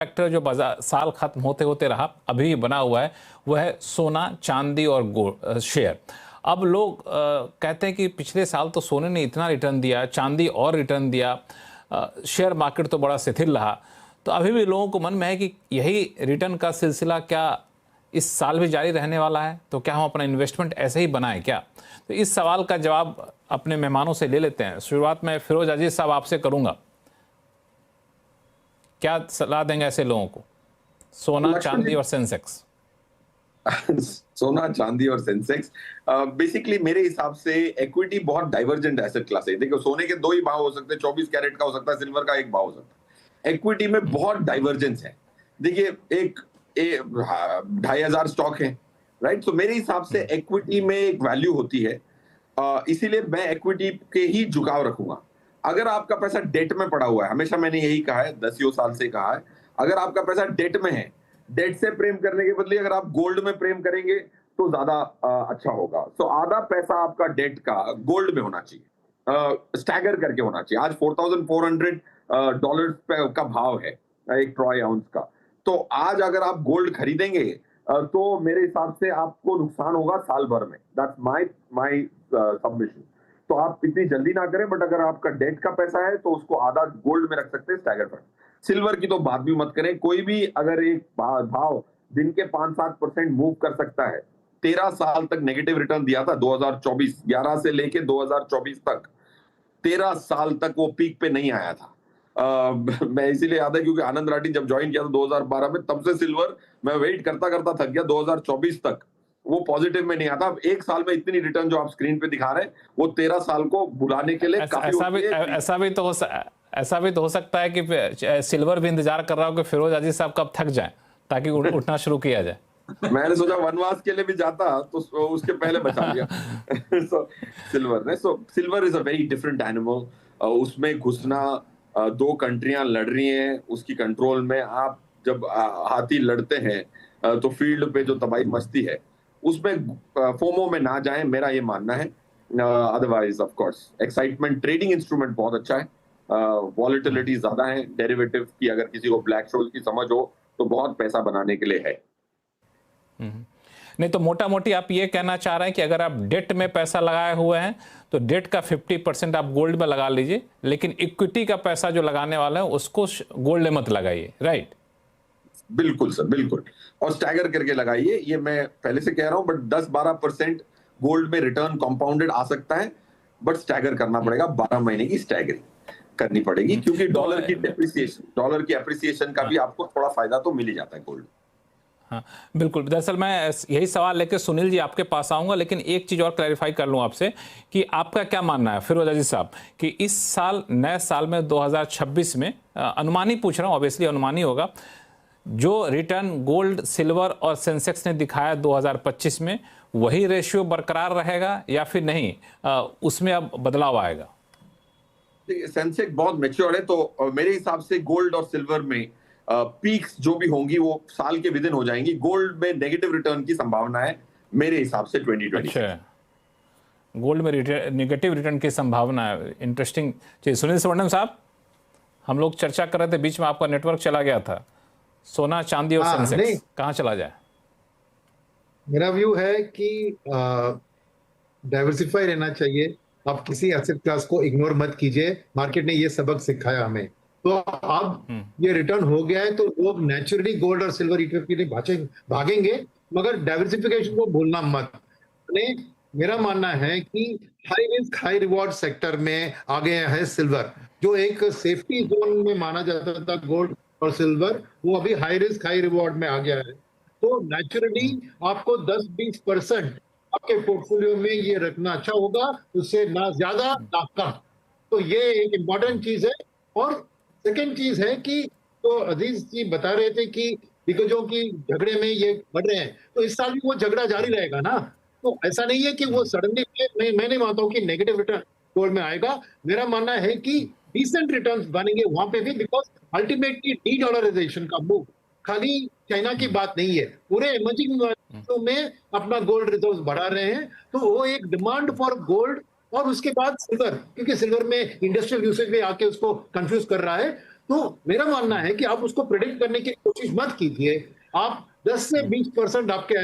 Factor जो बाजार साल खत्म होते होते रहा अभी भी बना हुआ है, वह है सोना, चांदी और गोल्ड शेयर। अब लोग कहते हैं कि पिछले साल तो सोने ने इतना रिटर्न दिया, चांदी और रिटर्न दिया, शेयर मार्केट तो बड़ा शिथिल रहा। तो अभी भी लोगों को मन में है कि यही रिटर्न का सिलसिला क्या इस साल भी जारी रहने वाला है? तो क्या हम अपना इन्वेस्टमेंट ऐसे ही बनाएं क्या? तो इस सवाल का जवाब अपने मेहमानों से ले लेते हैं। शुरुआत में फिरोज अजीज साहब आपसे करूंगा। क्या सलाह देंगे ऐसे लोगों को, सोना, चांदी और सेंसेक्स? सोना, चांदी और सेंसेक्स बेसिकली मेरे हिसाब से इक्विटी बहुत डाइवर्जेंट एसेट क्लास है। देखो, सोने के दो ही भाव हो सकते हैं, 24 कैरेट का हो सकता है, सिल्वर का एक भाव हो सकता है। इक्विटी में बहुत डाइवर्जेंस है। देखिए, एक 2500 स्टॉक है, राइट? तो मेरे हिसाब से इक्विटी में एक वैल्यू होती है, इसीलिए मैं इक्विटी के ही झुकाव रखूंगा। अगर आपका पैसा डेट में पड़ा हुआ है, हमेशा मैंने यही कहा है, 10 साल से कहा है, अगर आपका पैसा डेट में है, डेट से प्रेम करने के बदले अगर आप गोल्ड में प्रेम करेंगे तो ज्यादा अच्छा होगा। सो आधा पैसा आपका डेट का गोल्ड में होना चाहिए, स्टैगर करके होना चाहिए। आज $4,400 का भाव है एक ट्रॉय आउंस का। तो आज अगर आप गोल्ड खरीदेंगे तो मेरे हिसाब से आपको नुकसान होगा साल भर में। That's my submission. तो आप इतनी जल्दी ना करें, बट अगर आपका डेट का पैसा है तो उसको आधा गोल्ड में रख सकते हैं, स्टैगर फंड। सिल्वर की तो बात भी मत करें। कोई भी अगर एक भाव दिन के 5-7% मूव कर सकता है। 13 साल तक नेगेटिव रिटर्न दिया था, 2024 11 से लेके 2024 तक 13 साल तक वो पीक पे नहीं आया था। मैं इसीलिए याद है क्योंकि आनंद राठी जब ज्वाइन किया था 2012 में, तब से सिल्वर मैं वेट करता करता थक गया। 2024 तक वो पॉजिटिव में नहीं आता। अब एक साल में इतनी रिटर्न जो आप स्क्रीन पे दिखा रहे हैं, वो 13 साल को भुलाने के लिए काफी ऐसा भी तो हो सकता है कि सिल्वर भी इंतजार कर रहा हो कि फिरोज अजीज साहब कब थक जाए ताकि उठना शुरू किया जाए। मैंने सोचा वनवास के लिए भी जाता तो उसके पहले बचा लिया। Silver is a very different animal. उसमें घुसना, दो कंट्रियां लड़ रही हैं उसकी कंट्रोल में। आप जब हाथी लड़ते हैं तो फील्ड पे जो तबाही मस्ती है, उसमें फोमो में ना जाएं, मेरा ये मानना है। Otherwise of course excitement, trading instrument बहुत अच्छा है, वॉलेटिलिटी ज्यादा है। डेरिवेटिव की अगर किसी को ब्लैक शोल की समझ हो तो बहुत पैसा बनाने के लिए है। नहीं तो मोटा मोटी आप ये कहना चाह रहे हैं कि अगर आप डेट में पैसा लगाए हुए हैं तो डेट का 50% आप गोल्ड में लगा लीजिए, लेकिन इक्विटी का पैसा जो लगाने वाला है उसको गोल्ड में मत लगाइए, राइट? बिल्कुल सर, बिल्कुल। और स्टैगर करके लगाइए, ये मैं पहले से कह रहा हूं। बट 10-12% गोल्ड में रिटर्न कंपाउंडेड आ सकता है, बट स्टैगर करना पड़ेगा। 12 महीने की स्टैगरिंग करनी पड़ेगी, क्योंकि डॉलर की अप्रिसिएशन का भी आपको थोड़ा फायदा तो मिल ही जाता है गोल्ड। हाँ बिल्कुल। दरअसल मैं यही सवाल लेकर सुनील जी आपके पास आऊंगा, लेकिन एक चीज़ और क्लैरिफाई कर लूं आपसे कि आपका क्या मानना है फिरोज अजीज साहब कि इस साल, नए साल में 2026 में, अनुमानी पूछ रहा हूं, ऑब्वियसली अनुमानी होगा, जो रिटर्न गोल्ड, सिल्वर और सेंसेक्स ने दिखाया 2025 में, वही रेशियो बरकरार रहेगा या फिर नहीं, उसमें अब बदलाव आएगा? सेंसेक्स बहुत मैच्योर है, तो मेरे हिसाब से गोल्ड और सिल्वर में पीक्स जो भी होंगी वो साल के विदिन हो जाएंगी। गोल्ड में नेगेटिव रिटर्न की संभावना है मेरे हिसाब से 2026। अच्छा, गोल्ड में नेगेटिव रिटर्न की संभावना है। इंटरेस्टिंग चीज। सुनील सुवर्णम साहब, हम लोग चर्चा कर रहे थे, बीच में आपका नेटवर्क चला गया था। सोना, चांदी और सेंसेक्स कहाँ चला जाए? मेरा व्यू है कि डाइवर्सिफाई रहना चाहिए। आप किसी एसेट क्लास को इग्नोर मत कीजिए। मार्केट ने ये सबक सिखाया हमें। तो अब ये रिटर्न हो गया है तो लोग नेचुरली गोल्ड और सिल्वर ईटीएफ के लिए भागेंगे, मगर डाइवर्सिफिकेशन को भूलना मत। मेरा मानना है कि high risk high reward sector में आ गया है सिल्वर, जो एक सेफ्टी जोन में माना जाता था गोल्ड और सिल्वर, वो अभी हाई रिस्क हाई रिवॉर्ड में आ गया है। तो नेचुरली आपको 10-20% आपके पोर्टफोलियो में ये रखना अच्छा होगा, उससे ना ज्यादा ना कम। तो ये एक इंपॉर्टेंट चीज है। और सेकेंड चीज है कि तो अजीज जी बता रहे थे कि दिग्गजों की झगड़े में ये बढ़ रहे हैं, तो इस साल भी वो झगड़ा जारी रहेगा ना। तो ऐसा नहीं है कि वो सडनली, मैं नहीं मानता हूँ कि नेगेटिव रिटर्न गोल्ड में आएगा। मेरा मानना है कि डिसेंट रिटर्न्स बनेंगे वहां पे भी, बिकॉज अल्टीमेटली डी डॉलराइजेशन का मूव खाली चाइना की बात नहीं है, पूरे इमर्जिंग में अपना गोल्ड रिजर्व बढ़ा रहे हैं। तो वो एक डिमांड फॉर गोल्ड और उसके बाद सिल्वर, क्योंकि सिल्वर में इंडस्ट्रियल यूसेज में आके उसको कंफ्यूज कर रहा है। तो मेरा मानना है कि आप उसको प्रिडिक्ट करने की कोशिश मत कीजिए। आप 10 से 20% आपके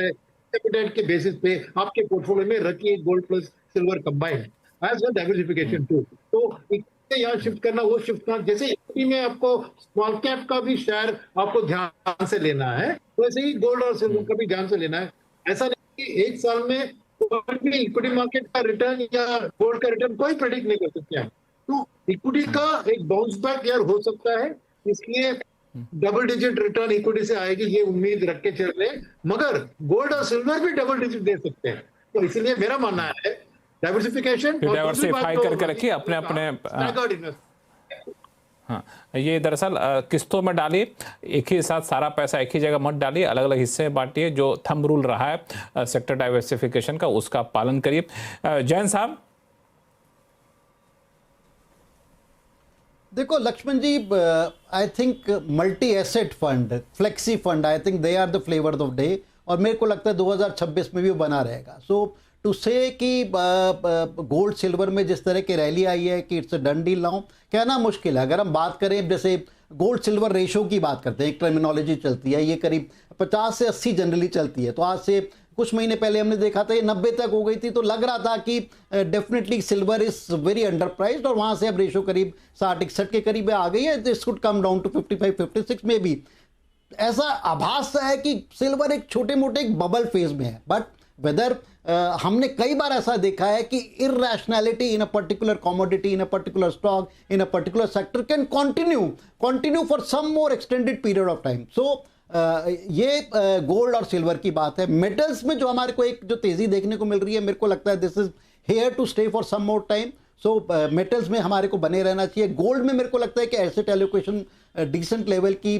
एपेटाइट के बेसिस पे आपके पोर्टफोलियो में रखिए gold plus silver combined as well diversification too. तो इक्विटी यहाँ शिफ्ट करना, वो शिफ्ट करना, जैसे इक्विटी में आपको स्मॉल कैप का भी शेयर आपको ध्यान से लेना है, वैसे ही गोल्ड और सिल्वर का भी ध्यान से लेना है। ऐसा नहीं कि एक साल में कोई भी इक्विटी मार्केट का रिटर्न या गोल्ड का रिटर्न कोई प्रेडिक्ट नहीं कर सकते हैं। तो इक्विटी का एक बाउंस बैक यार हो सकता है, इसलिए डबल डिजिट रिटर्न इक्विटी से आएगी ये उम्मीद रख के चल रहे हैं, मगर गोल्ड और सिल्वर भी डबल डिजिट दे सकते हैं। तो इसलिए मेरा मानना है डाइवर्सिफिकेशन, डाइवर्सिफाई करके रखिए अपने अपने। हाँ, ये दरअसल किस्तों में डालिए, एक ही साथ सारा पैसा एक ही जगह मत डालिए, अलग अलग हिस्से में बांटिए। जो थंब रूल रहा है सेक्टर डाइवर्सिफिकेशन का, उसका पालन करिए। जैन साहब। देखो Laxman ji, I think multi asset fund, flexi fund, I think they are the flavour of day, और मेरे को लगता है 2026 में भी वो बना रहेगा। सो टू से कि गोल्ड सिल्वर में जिस तरह की रैली आई है कि it's a done deal now, कहना मुश्किल है। अगर हम बात करें, जैसे गोल्ड सिल्वर रेशो की बात करते हैं, एक टर्मिनोलॉजी चलती है, ये करीब 50 से 80 जनरली चलती है। तो आज से कुछ महीने पहले हमने देखा था ये 90 तक हो गई थी, तो लग रहा था कि definitely silver is very under priced, और वहां से अब रेशो करीब 60-61 के करीब आ गई है। This could come down to 55-56 में भी। ऐसा आभास है कि सिल्वर एक छोटे मोटे एक बबल फेज में है, बट वेदर हमने कई बार ऐसा देखा है कि irrationality in a particular commodity, in a particular stock, in a particular sector can continue for some more extended period of time. So ये गोल्ड और सिल्वर की बात है। मेटल्स में जो हमारे को एक जो तेजी देखने को मिल रही है, मेरे को लगता है this is here to stay for some more time. So metals में हमारे को बने रहना चाहिए। गोल्ड में मेरे को लगता है कि एसेट एलोकेशन डिसेंट लेवल की,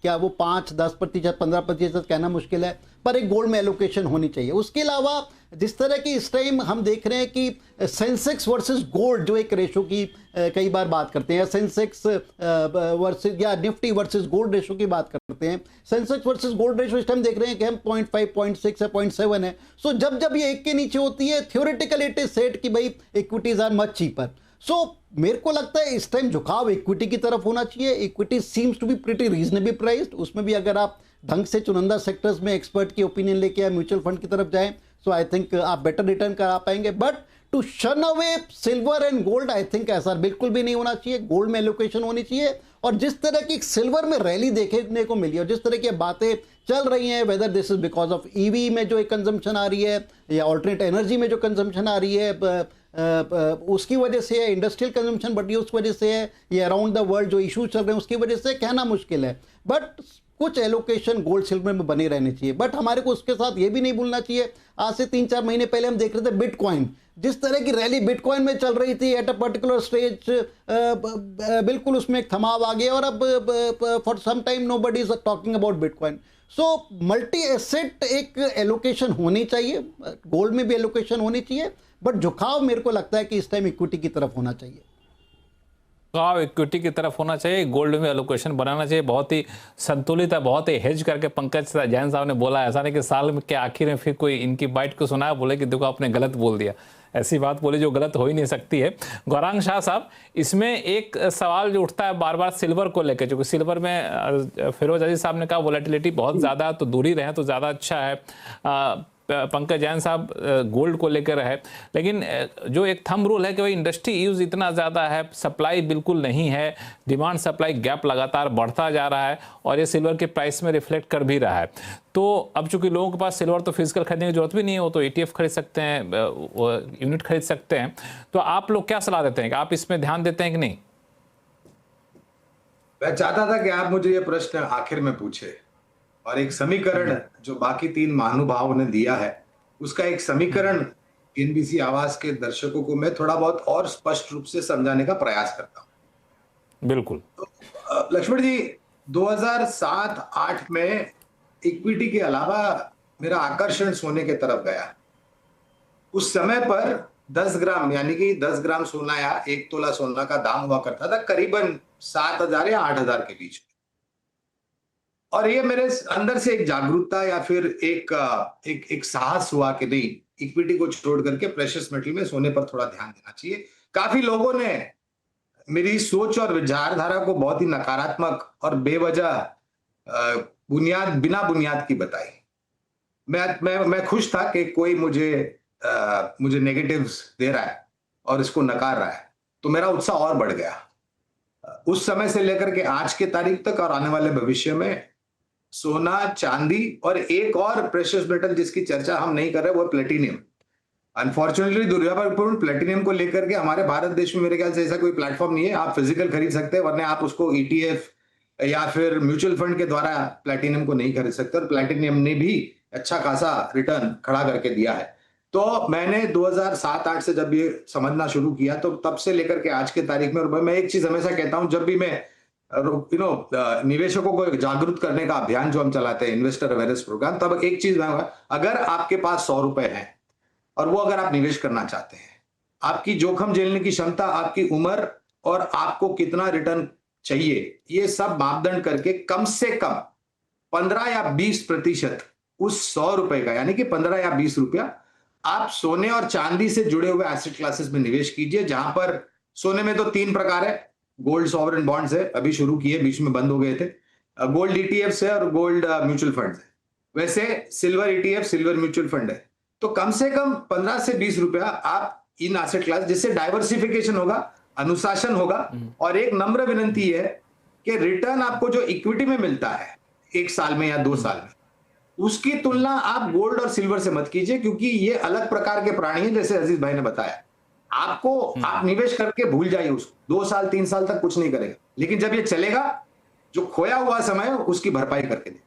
क्या वो 5-10%, 15% कहना मुश्किल है, पर एक गोल्ड में एलोकेशन होनी चाहिए। उसके अलावा जिस तरह की इस टाइम हम देख रहे हैं कि सेंसेक्स वर्सेस गोल्ड जो एक रेशो की कई बार बात करते हैं, सेंसेक्स वर्सेस या निफ्टी वर्सेस गोल्ड रेशो की बात करते हैं। सेंसेक्स वर्सेस गोल्ड रेशो इस टाइम देख रहे हैं कि हम 0.5, 0.6 है, 0.7 है। सो जब जब ये एक के नीचे होती है, थ्योरेटिकल इट इज सेट कि भाई इक्विटीज आर मच चीपर। सो मेरे को लगता है इस टाइम झुकाव इक्विटी की तरफ होना चाहिए। Equity seems to be pretty reasonable priced. उसमें भी अगर आप ढंग से चुनिंदा सेक्टर्स में एक्सपर्ट की ओपिनियन लेके या म्यूचुअल फंड की तरफ जाएं, सो आई थिंक आप बेटर रिटर्न करा पाएंगे। बट टू शन away silver and gold, I think ऐसा बिल्कुल भी नहीं होना चाहिए। गोल्ड में एलोकेशन होनी चाहिए। और जिस तरह की सिल्वर में रैली देखने को मिली और जिस तरह की बातें चल रही हैं, whether this is because of EV में जो एक कंजम्पशन आ रही है या ऑल्टरनेट एनर्जी में जो कंजम्पशन आ रही है, उसकी वजह से है, इंडस्ट्रियल कंजम्पशन बढ़ी उस वजह से है, ये अराउंड द वर्ल्ड जो इश्यूज चल रहे हैं उसकी वजह से, कहना मुश्किल है। बट कुछ एलोकेशन गोल्ड सिल्वर में बने रहने चाहिए। बट हमारे को उसके साथ ये भी नहीं भूलना चाहिए, आज से 3-4 महीने पहले हम देख रहे थे बिटकॉइन, जिस तरह की रैली बिटकॉइन में चल रही थी एट अ पर्टिकुलर स्टेज, बिल्कुल उसमें एक थमाव आ गया और अब for some time nobody is talking about bitcoin. So multi asset एक एलोकेशन होनी चाहिए, गोल्ड में भी एलोकेशन होनी चाहिए, बट झुकाव मेरे को लगता है कि इस टाइम इक्विटी की तरफ होना चाहिए। इक्विटी की तरफ होना चाहिए, गोल्ड में एलोकेशन बनाना चाहिए। बहुत ही संतुलित है, बहुत ही हेज करके पंकज जैन साहब ने बोला। ऐसा नहीं कि साल में के आखिर में फिर कोई इनकी बाइट को सुनाया, बोले कि देखो आपने गलत बोल दिया। ऐसी बात बोली जो गलत हो ही नहीं सकती है। गौरांग शाह साहब, इसमें एक सवाल जो उठता है बार बार सिल्वर को लेकर, क्योंकि सिल्वर में फिरोज अजीज साहब ने कहा वोलेटिलिटी बहुत ज़्यादा है, तो दूरी रहे तो ज़्यादा अच्छा है। पंकज जैन साहब गोल्ड को लेकर है, लेकिन जो एक थंब रूल है कि भाई इंडस्ट्री यूज़ इतना ज़्यादा है, सप्लाई बिल्कुल नहीं है, डिमांड सप्लाई गैप लगातार बढ़ता जा रहा है और ये सिल्वर के प्राइस में रिफ्लेक्ट कर भी रहा है। तो अब चूंकि लोगों के पास सिल्वर तो फिजिकल खरीदने की जरूरत भी नहीं है, वो तो ETF खरीद सकते हैं, यूनिट खरीद सकते हैं। तो आप लोग क्या सलाह देते हैं कि आप इसमें ध्यान देते हैं कि नहीं? मैं चाहता था कि आप मुझे ये प्रश्न आखिर में पूछे और एक समीकरण जो बाकी 3 महानुभावों ने दिया है, उसका एक समीकरण NBC आवाज के दर्शकों को मैं थोड़ा बहुत और स्पष्ट रूप से समझाने का प्रयास करता हूं। बिल्कुल। तो लक्ष्मण जी, 2007-8 में इक्विटी के अलावा मेरा आकर्षण सोने के तरफ गया। उस समय पर 10 ग्राम यानी कि 10 ग्राम सोना या 1 तोला सोना का दाम हुआ करता था करीबन 7,000 या 8,000 के बीच। और ये मेरे अंदर से एक जागरूकता या फिर एक साहस हुआ कि नहीं, इक्विटी को छोड़ करके प्रेशियस मेटल में सोने पर थोड़ा ध्यान देना चाहिए। काफी लोगों ने मेरी सोच और विचारधारा को बहुत ही नकारात्मक और बेवजह बिना बुनियाद की बताई। मैं खुश था कि कोई मुझे नेगेटिव्स दे रहा है और इसको नकार रहा है, तो मेरा उत्साह और बढ़ गया। उस समय से लेकर के आज के तारीख तक और आने वाले भविष्य में सोना, चांदी और एक और प्रेशियस मेटल जिसकी चर्चा हम नहीं कर रहे वो प्लेटिनियम। अनफॉर्चुनेटली दुर्भाग्यपूर्ण प्लेटिनियम को लेकर के हमारे भारत देश में मेरे ख्याल से ऐसा कोई प्लेटफॉर्म नहीं है। आप फिजिकल खरीद सकते हैं, वरना आप उसको ईटीएफ या फिर म्यूचुअल फंड के द्वारा प्लेटिनियम को नहीं खरीद सकते, और प्लेटिनियम ने भी अच्छा खासा रिटर्न खड़ा करके दिया है। तो मैंने 2007-8 से जब ये समझना शुरू किया, तो तब से लेकर के आज के तारीख में, और मैं एक चीज हमेशा कहता हूं, जब भी मैं निवेशकों को जागरूक करने का अभियान जो हम चलाते हैं, इन्वेस्टर अवेयरनेस प्रोग्राम, तब एक चीज मैं, अगर आपके पास 100 रुपए हैं और वो अगर आप निवेश करना चाहते हैं, आपकी जोखिम झेलने की क्षमता, आपकी उम्र और आपको कितना रिटर्न चाहिए, ये सब मापदंड करके कम से कम 15 या 20% उस 100 रुपए का, यानी कि 15 या 20 रुपया आप सोने और चांदी से जुड़े हुए एसेट क्लासेस में निवेश कीजिए। जहां पर सोने में तो 3 प्रकार है, गोल्ड सॉवरेन बॉन्ड्स है, अभी शुरू किए, बीच में बंद हो गए थे, गोल्ड ईटीएफ है और गोल्ड म्यूचुअल फंड है। वैसे silver ETF, silver mutual fund है। तो कम से कम 15 से 20 रुपया आप इन एसेट क्लास, जिससे डाइवर्सिफिकेशन होगा, अनुशासन होगा, और एक नम्र विनंती है कि रिटर्न आपको जो इक्विटी में मिलता है 1 साल में या 2 साल में, उसकी तुलना आप गोल्ड और सिल्वर से मत कीजिए, क्योंकि ये अलग प्रकार के प्राणी हैं। जैसे अजीज भाई ने बताया, आपको आप निवेश करके भूल जाइए उसको, 2 साल 3 साल तक कुछ नहीं करेगा, लेकिन जब ये चलेगा, जो खोया हुआ समय है उसकी भरपाई करके दे।